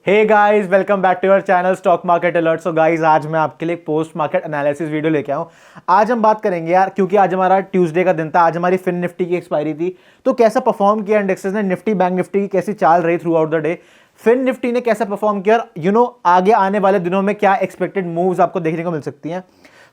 Hey guys, welcome back to your channel stock market alert. So guys, आज मैं आपके लिए पोस्ट मार्केट एनालिसिस वीडियो लेके आऊँ। आज हम बात करेंगे यार, क्योंकि आज हमारा ट्यूसडे का दिन था, आज हमारी फिन निफ्टी की एक्सपायरी थी। तो कैसा परफॉर्म किया इंडेक्सेस ने, निफ्टी बैंक निफ्टी की कैसी चाल रही throughout the day, Fin Nifty ने कैसा परफॉर्म किया, और आगे आने वाले दिनों में क्या एक्सपेक्टेड मूव्स आपको देखने को मिल सकती हैं।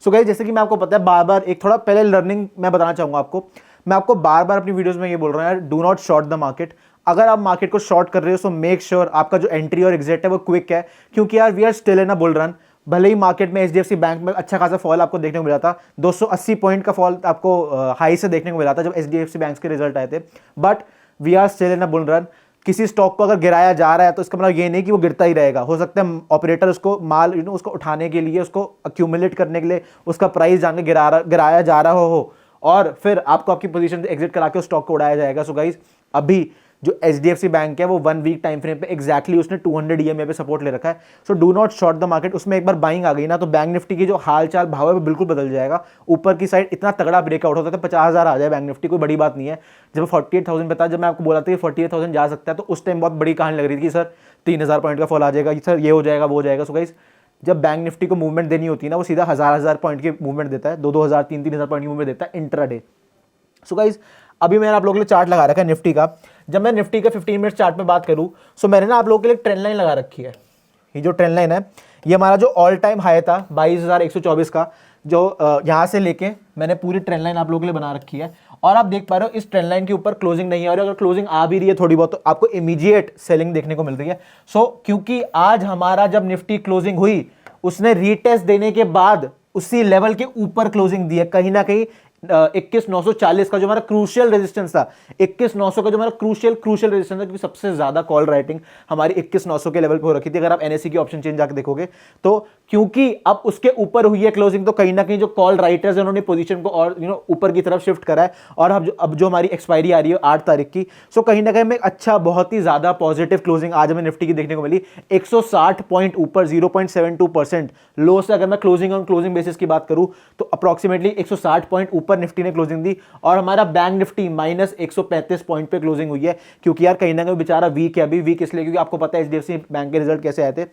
सो गाइस, जैसे कि मैं आपको पता है बार बार एक थोड़ा पहले लर्निंग मैं बताना चाहूँगा आपको। मैं आपको बार बार अपनी वीडियोस में ये बोल रहा हूँ यार, do not short the market. अगर आप मार्केट को शॉर्ट कर रहे हो सो मेक श्योर आपका जो एंट्री और एग्जिट है वो क्विक है, क्योंकि यार we are still in a bull run. भले ही मार्केट में एचडीएफसी बैंक में अच्छा खासा फॉल आपको देखने को मिला था, 280 पॉइंट का फॉल आपको हाई से देखने को मिला था जब एचडीएफसी बैंक के रिजल्ट आए थे, but we are still in a bull run. किसी स्टॉक को अगर गिराया जा रहा है तो इसका मतलब ये नहीं कि वो गिरता ही रहेगा। हो सकता है ऑपरेटर उसको माल उसको उठाने के लिए, उसको अक्यूमुलेट करने के लिए उसका प्राइस जान के गिराया जा रहा हो और फिर आपको आपकी पोजीशन से एग्जिट करा के उस स्टॉक को उड़ाया जाएगा। सो गाइस, अभी जो एचडीएफसी बैंक है वो 1 वीक टाइम फ्रेम पे एग्जैक्टली उसने 200 ईएमए पे सपोर्ट ले रखा है। So do not short the market. उसमें एक बार बाइंग आ गई ना तो बैंक निफ्टी की जो हाल चाल भाव है वो बिल्कुल बदल जाएगा। ऊपर की साइड इतना तगड़ा ब्रेकआउट होता है, 50,000 आ जाए बैंक निफ्टी, कोई बड़ी बात नहीं है। जब 48,000 पे था, जब मैं आपको बोला था कि 48,000 जा सकता है, तो उस टाइम बहुत बड़ी कहानी लग रही थी कि सर 3,000 पॉइंट का फॉल आ जाएगा, सर ये हो जाएगा वो हो जाएगा। सो गाइस, जब बैंक निफ्टी को मूवमेंट देनी होती है ना, वो सीधा हजार पॉइंट की मूवमेंट देता है, 2,000 3,000 पॉइंट की मूवमेंट देता है इंट्राडे। सो गाइस, अभी मैंने आप लोगों के लिए चार्ट लगा रखा है निफ्टी का। जब मैं निफ्टी का 15 मिनट चार्ट में बात करूं, सो मैंने ना आप लोगों के लिए ट्रेंड लाइन लगा रखी है। ये जो ट्रेंड लाइन है, ये हमारा जो ऑल टाइम हाई था 22,124 का, जो यहां से लेके मैंने पूरी ट्रेंड लाइन आप लोगों के लिए बना रखी है। और आप देख पा रहे हो इस ट्रेंड लाइन के ऊपर क्लोजिंग नहीं आ रही है। अगर क्लोजिंग आ भी रही है थोड़ी बहुत, तो आपको इमीडिएट सेलिंग देखने को मिल रही है। सो क्योंकि आज हमारा जब निफ्टी क्लोजिंग हुई, उसने रीटेस्ट देने के बाद उसी लेवल के ऊपर क्लोजिंग दी है। कहीं ना कहीं 21,940 का जो हमारा क्रूशियल रेजिस्टेंस था, 21,900 का जो हमारा क्रूशियल रेजिस्टेंस था, क्योंकि सबसे ज्यादा कॉल राइटिंग हमारी 21,900 के लेवल पे हो रखी थी। अगर आप एनएससी की ऑप्शन चेंज जाकर देखोगे तो, क्योंकि अब उसके ऊपर हुई है क्लोजिंग, तो कहीं ना कहीं जो कॉल राइटर्स है उन्होंने पोजीशन को और ऊपर की तरफ शिफ्ट करा है। और अब जो हमारी एक्सपायरी आ रही है 8 तारीख की, सो कहीं ना कहीं में अच्छा, बहुत ही ज्यादा पॉजिटिव क्लोजिंग आज हमें निफ्टी की देखने को मिली। 160 पॉइंट ऊपर, 0.72% लो से अगर मैं क्लोजिंग ऑन क्लोजिंग बेसिस की बात करूं तो अप्रोक्सीमेटली 160 पॉइंट ऊपर निफ्टी ने क्लोजिंग दी। और हमारा बैंक निफ्टी -135 पॉइंट पे क्लोजिंग हुई है, क्योंकि यार कहीं ना कहीं बेचारा वीक है। अभी वीक इसलिए क्योंकि आपको पता है एचडीएफसी बैंक के रिजल्ट कैसे आए थे।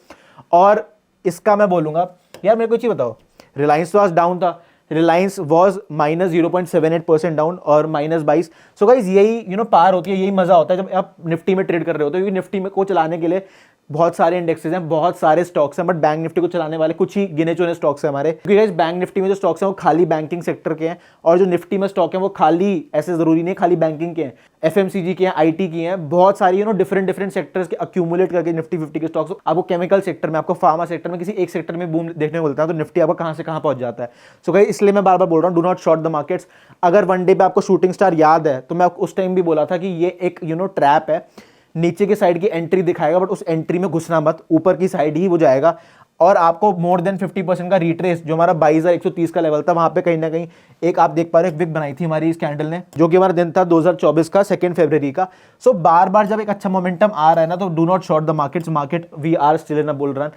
और इसका मैं बोलूंगा यार, मेरे को चीज बताओ, रिलायंस तो आज डाउन था, रिलायंस वॉज -0.78% डाउन और -22। सो गाइस, यही पार होती है, यही मजा होता है जब आप निफ्टी में ट्रेड कर रहे होते हो, क्योंकि निफ्टी में को चलाने के लिए बहुत सारे इंडेक्सेस हैं, बहुत सारे स्टॉक्स हैं, बट बैंक निफ्टी को चलाने वाले कुछ ही गिने चुने स्टॉक्स हैं हमारे। क्योंकि गाइस, बैंक निफ्टी में जो स्टॉक्स हैं वो खाली बैंकिंग सेक्टर के हैं, और जो निफ्टी में स्टॉक हैं वो खाली, ऐसे जरूरी नहीं खाली बैंकिंग के हैं, एफएमसीजी के हैं, आईटी की हैं, बहुत सारी डिफरेंट सेक्टर्स के अक्यूमुलेट करके निफ्टी 50 के स्टॉक्स। आपको केमिकल सेक्टर में, आपको फार्मा सेक्टर में, किसी एक सेक्टर में बूम देखने को मिलता है, तो निफ्टी आपको कहां से कहां पहुंच जाता है। सो गाइस, इसलिए मैं बार बार बोल रहा हूं, do not short the markets. अगर वन डे पे आपको शूटिंग स्टार याद है, तो मैं उस टाइम भी बोला था कि ये एक ट्रैप है, नीचे की साइड की एंट्री दिखाएगा, बट उस एंट्री में घुसना मत, ऊपर की साइड ही वो जाएगा। और आपको मोर देन 50% का रिट्रेस, जो हमारा 22,130 का लेवल था, वहां पे कहीं ना कहीं एक आप देख पा रहे हो विक बनाई थी हमारी इस कैंडल ने, जो कि हमारा दिन था 2024 का 2 फरवरी का। सो बार बार जब एक अच्छा मोमेंटम आ रहा है ना, तो do not short the markets. Market, we are still in a bull run.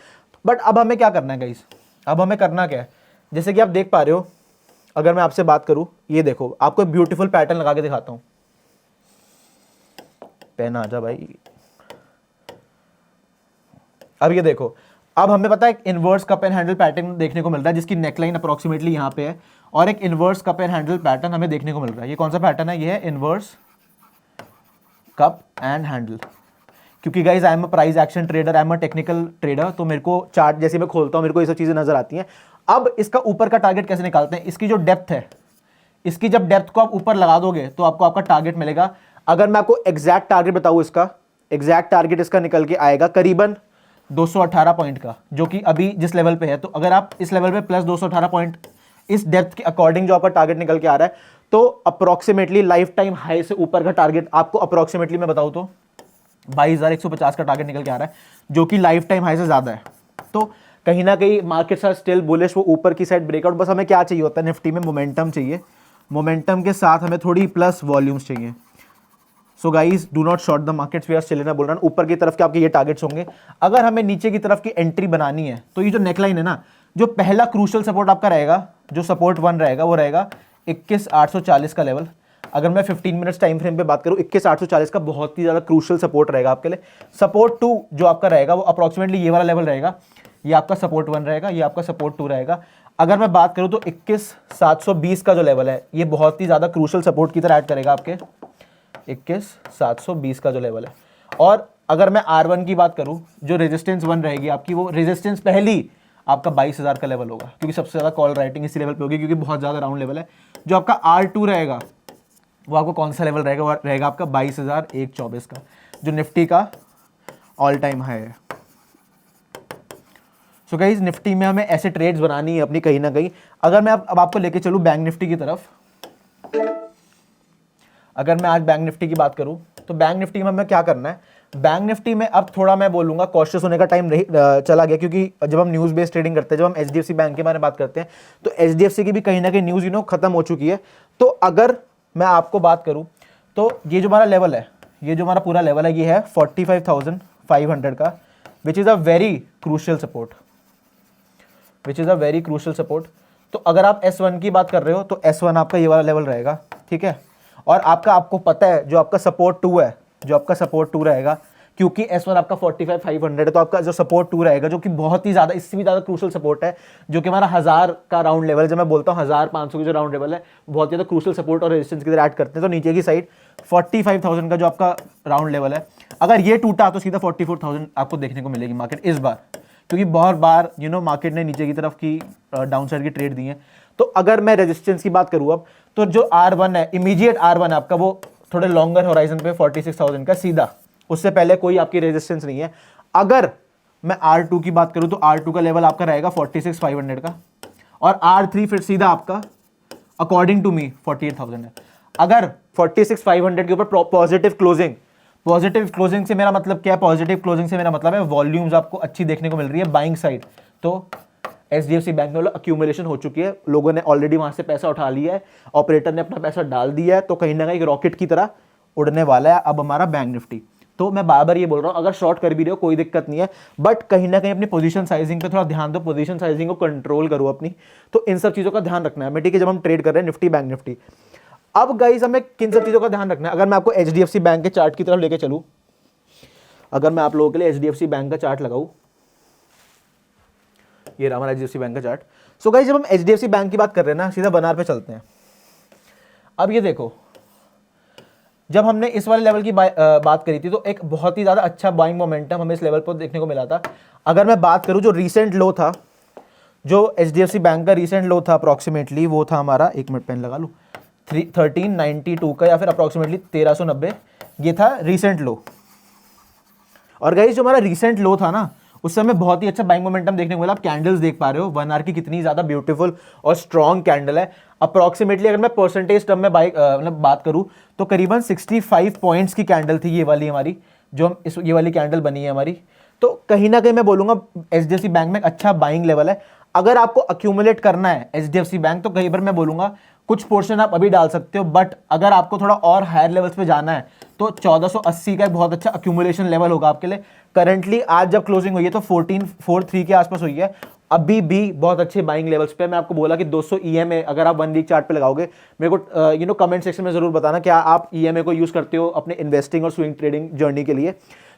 But अब हमें क्या करना है गाइस, अब हमें करना क्या है, जैसे कि आप देख पा रहे हो, अगर मैं आपसे बात करूं, ये देखो, आपको ब्यूटीफुल पैटर्न लगा के दिखाता हूं। पेन आ जा भाई। अब ये देखो, अब हमें पता है एक inverse cup and handle pattern देखने को मिल रहा है, जिसकी नेकलाइन अप्रोक्सीमेटली यहां पे है, और एक inverse cup and handle pattern हमें देखने को मिल रहा है। ये कौन सा पैटर्न है? ये है इनवर्स कप एंड हैंडल। क्योंकि guys, I am a price action trader, I am a technical trader, तो मेरे को चार्ट जैसे मैं खोलता हूं, मेरे को ये सब चीजें नजर आती हैं। अब इसका ऊपर का टारगेट कैसे निकालते हैं? इसकी जो डेप्थ है, इसकी जब डेप्थ को आप ऊपर लगा दोगे तो आपको आपका टारगेट मिलेगा। अगर मैं आपको एग्जैक्ट टारगेट बताऊं, इसका एग्जैक्ट टारगेट इसका निकल के आएगा करीबन 218 पॉइंट का, जो कि अभी जिस लेवल पे है। तो अगर आप इस लेवल पे प्लस 218 पॉइंट इस डेप्थ के अकॉर्डिंग जो आपका टारगेट निकल के आ रहा है, तो अप्रोक्सीमेटली लाइफ टाइम हाई से ऊपर का टारगेट आपको अप्रोक्सीमेटली मैं बताऊं तो 22,150 का टारगेट निकल के आ रहा है, जो कि लाइफ टाइम हाई से ज्यादा है। तो कहीं ना कहीं मार्केट्स आर स्टिल बुलिश, वो ऊपर की साइड ब्रेकआउट। बस हमें क्या चाहिए होता है निफ्टी में? मोमेंटम चाहिए, मोमेंटम के साथ हमें थोड़ी प्लस वॉल्यूम्स चाहिए। So guys, do not short the markets, we are still in a bull run. ऊपर की तरफ के आपके ये टारगेट्स होंगे। अगर हमें नीचे की तरफ की एंट्री बनानी है, तो ये जो नेकलाइन है ना, जो पहला क्रूशियल सपोर्ट आपका रहेगा, जो सपोर्ट 1 रहेगा, वो रहेगा 21,840 का लेवल। अगर मैं 15 मिनट्स टाइम फ्रेम पे बात करूँ 21,840 का बहुत ही ज़्यादा क्रूशियल सपोर्ट रहेगा आपके लिए। सपोर्ट 2 जो आपका रहेगा वो अप्रॉक्सीमेटली ये वाला लेवल रहेगा, ये आपका सपोर्ट 1 रहेगा, ये आपका सपोर्ट 2 रहेगा। अगर मैं बात करूँ तो 21,720 का जो लेवल है ये बहुत ही ज़्यादा क्रूशियल सपोर्ट की तरह ऐड करेगा आपके 21,720 का जो लेवल है। और अगर मैं R1 की बात करूँ, जो रेजिस्टेंस 1 रहेगी आपकी, वो रेजिस्टेंस पहली आपका 22,000 का लेवल होगा, क्योंकि सबसे ज़्यादा कॉल राइटिंग इसी लेवल पे होगी, क्योंकि बहुत ज़्यादा राउंड लेवल है। जो आपका R2 रहेगा वो आपको कौन सा लेवल रहेगा, वो रहेगा आपका 22,124 का, जो निफ्टी का ऑल टाइम हाई है। सो गाइस निफ्टी में हमें ऐसे ट्रेड्स बनानी है अपनी कहीं ना कहीं। अगर मैं अब आपको लेके चलूँ बैंक निफ्टी की तरफ, अगर मैं आज बैंक निफ्टी की बात करूं तो बैंक निफ्टी में हमें क्या करना है, बैंक निफ्टी में अब थोड़ा मैं बोलूंगा कॉशियस होने का टाइम चला गया, क्योंकि जब हम न्यूज़ बेस्ड ट्रेडिंग करते हैं, जब हम एचडीएफसी बैंक के बारे में बात करते हैं तो एचडीएफसी की भी कहीं ना कहीं न्यूज़ खत्म हो चुकी है। तो अगर मैं आपको बात करूं तो ये जो हमारा लेवल है, ये जो हमारा पूरा लेवल है, ये है 45,500 का, which is a very crucial support, which is a very crucial support. तो अगर आप S1 की बात कर रहे हो तो S1 आपका ये वाला लेवल रहेगा, ठीक है। और आपको पता है जो आपका सपोर्ट 2 है, जो आपका सपोर्ट 2 रहेगा, क्योंकि S1 आपका 45,500 है, तो आपका जो सपोर्ट 2 रहेगा, जो कि बहुत ही ज़्यादा, इससे भी ज़्यादा क्रूशियल सपोर्ट है, जो कि हमारा 1000 का राउंड लेवल है। जब मैं बोलता हूँ 1500 की जो राउंड लेवल है, बहुत ज़्यादा क्रूशियल सपोर्ट और रेजिस्टेंस की तरह ऐड करते हैं। तो नीचे की साइड 45,000 का जो आपका राउंड लेवल है, अगर ये टूटा तो सीधा 44,000 आपको देखने को मिलेगी मार्केट इस बार, क्योंकि बहुत बार मार्केट ने नीचे की तरफ की डाउन साइड की ट्रेड दी है। तो अगर मैं रेजिस्टेंस की बात करूँ अब, तो जो R1 है, इमीडिएट R1 आपका, वो थोड़े लॉन्गर होराइजन पे 46,000 का सीधा, उससे पहले कोई आपकी रेजिस्टेंस नहीं है। अगर मैं R2 की बात करूं तो R2 का लेवल आपका रहेगा 46,500 का, और R3 फिर सीधा आपका अकॉर्डिंग टू मी 48,000 है। अगर 46,500 के ऊपर पॉजिटिव क्लोजिंग से मेरा मतलब क्या है, पॉजिटिव क्लोजिंग से मेरा मतलब है वॉल्यूम्स आपको अच्छी देखने को मिल रही है बाइंग साइड, तो एचडीएफसी बैंक में अक्यूमुलेशन हो चुकी है, लोगों ने ऑलरेडी वहां से पैसा उठा लिया है, ऑपरेटर ने अपना पैसा डाल दिया है, तो कहीं ना कहीं एक रॉकेट की तरह उड़ने वाला है अब हमारा बैंक निफ्टी। तो मैं बार बार ये बोल रहा हूँ, अगर शॉर्ट कर भी रहे हो कोई दिक्कत नहीं है, बट कहीं ना कहीं अपनी पोजीशन साइजिंग पे थोड़ा ध्यान दो, पोजीशन साइजिंग को कंट्रोल करो अपनी। तो इन सब चीज़ों का ध्यान रखना है हमें, ठीक है, जब हम ट्रेड कर रहे हैं निफ्टी बैंक निफ्टी। अब गाइस हमें किन सब चीज़ों का ध्यान रखना है, अगर मैं आपको एचडीएफसी बैंक के चार्ट की तरफ लेके चलूँ, अगर मैं आप लोगों के लिए एचडीएफसी बैंक का चार्ट लगाऊँ, ये रहा हमारा एचडीएफसी बैंक का चार्ट। सो गाइस जब हम एचडीएफसी बैंक की बात कर रहे हैं ना, सीधा बनार पे चलते हैं। अब ये देखो, जब हमने इस वाले लेवल की बात करी थी तो एक बहुत ही ज़्यादा अच्छा बाइंग मोमेंटम हमें इस लेवल पर देखने को मिला था। अगर मैं बात करूं जो रीसेंट लो था, जो एचडीएफसी बैंक का रीसेंट लो था अप्रॉक्सीमेटली, वो था हमारा, एक मिनट पेन लगा लूँ, 1392 का, या फिर अप्रॉक्सीमेटली 1390, ये था रीसेंट लो। और गाइस जो हमारा रीसेंट लो था ना, उस समय बहुत ही अच्छा बाइंग मोमेंटम देखने को मिला। आप कैंडल्स देख पा रहे हो 1 आवर की कितनी ज्यादा ब्यूटीफुल और स्ट्रॉन्ग कैंडल है। अप्रॉक्सीमेटली अगर मैं परसेंटेज टर्म में मतलब बात करूं तो करीबन 65 पॉइंट्स की कैंडल थी ये वाली हमारी, जो ये वाली कैंडल बनी है हमारी। तो कहीं ना कहीं मैं बोलूंगा एचडीएफसी बैंक में एक अच्छा बाइंग लेवल है। अगर आपको अक्यूमुलेट करना है एचडीएफसी बैंक, तो कई बार मैं बोलूंगा कुछ पोर्शन आप अभी डाल सकते हो, बट अगर आपको थोड़ा और हायर लेवल्स पे जाना है तो 1480 का एक बहुत अच्छा अक्यूमुलेशन लेवल होगा आपके लिए। करंटली आज जब क्लोजिंग हुई है तो 1443 के आसपास हुई है, अभी भी बहुत अच्छे बाइंग लेवल्स पे। मैं आपको बोला कि 200 ईएमए अगर आप 1 वीक चार्ट पे लगाओगे, मेरे को कमेंट सेक्शन में जरूर बताना क्या आप ईएमए को यूज करते हो अपने इन्वेस्टिंग और स्विंग ट्रेडिंग जर्नी के लिए।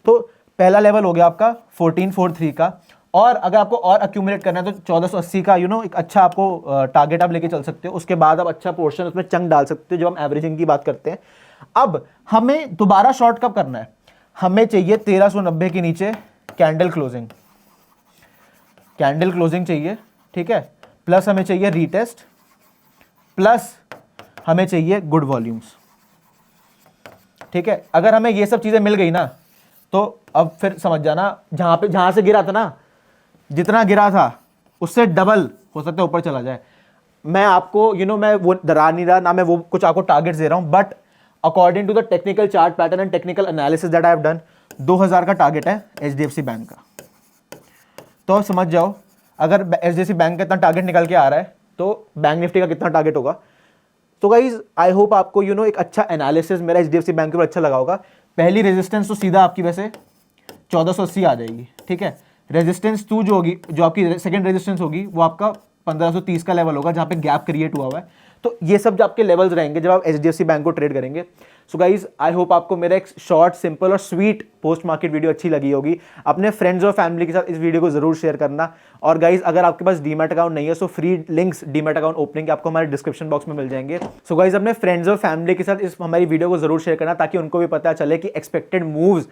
तो पहला लेवल हो गया आपका 1443 का, और अगर आपको और अक्यूमुलेट करना है तो 1480 का एक अच्छा आपको टारगेट आप लेके चल सकते हो। उसके बाद आप अच्छा पोर्शन उसमें चंक डाल सकते हो जब हम एवरेजिंग की बात करते हैं। अब हमें दोबारा शॉर्ट कब करना है, हमें चाहिए 1390 के नीचे कैंडल क्लोजिंग चाहिए, ठीक है, प्लस हमें चाहिए रीटेस्ट, प्लस हमें चाहिए गुड वॉल्यूम्स, ठीक है। अगर हमें ये सब चीजें मिल गई ना, तो अब फिर समझ जाना जहां से गिरा था ना, जितना गिरा था उससे डबल हो सकता है ऊपर चला जाए। मैं आपको मैं वो डरा नहीं रहा ना, मैं वो कुछ आपको टारगेट्स दे रहा हूं, but according to the technical chart pattern and technical analysis that I have done, 2000 का टारगेट है एचडीएफसी बैंक का। तो समझ जाओ अगर एचडीएफसी बैंक का इतना टारगेट निकल के आ रहा है तो बैंक निफ्टी का कितना टारगेट होगा। तो गाइज आई होप आपको एक अच्छा एनालिसिस मेरा एचडीएफसी बैंक के ऊपर अच्छा लगा होगा। पहली रेजिस्टेंस तो सीधा आपकी वैसे 1480 आ जाएगी, ठीक है। रेजिस्टेंस 2 जो होगी, जो आपकी सेकंड रेजिस्टेंस होगी, वो आपका 1530 का लेवल होगा, जहां पे गैप क्रिएट हुआ है। तो ये सब जो आपके लेवल्स रहेंगे जब आप HDFC बैंक को ट्रेड करेंगे। सो गाइज आई होप आपको मेरा एक शॉर्ट, सिंपल और स्वीट पोस्ट मार्केट वीडियो अच्छी लगी होगी। अपने फ्रेंड्स और फैमिली के साथ इस वीडियो को जरूर शेयर करना। और गाइज अगर आपके पास डीमैट अकाउंट नहीं है so free links demat account opening के आपको हमारे डिस्क्रिप्शन बॉक्स में मिल जाएंगे। सो गाइज अपने फ्रेंड्स और फैमिली के साथ इस हमारी वीडियो को जरूर शेयर करना ताकि उनको भी पता चले कि एक्सपेक्टेड मूव्स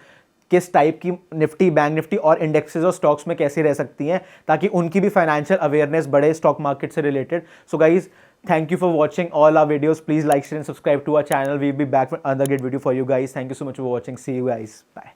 किस टाइप की निफ्टी, बैंक निफ्टी और इंडेक्सेस और स्टॉक्स में कैसे रह सकती हैं, ताकि उनकी भी फाइनेंशियल अवेयरनेस बढ़े स्टॉक मार्केट से related. So guys thank you for watching all our videos. Please like, share and subscribe to our channel. We'll be back with another great video for you guys. Thank you so much for watching. See you guys. Bye.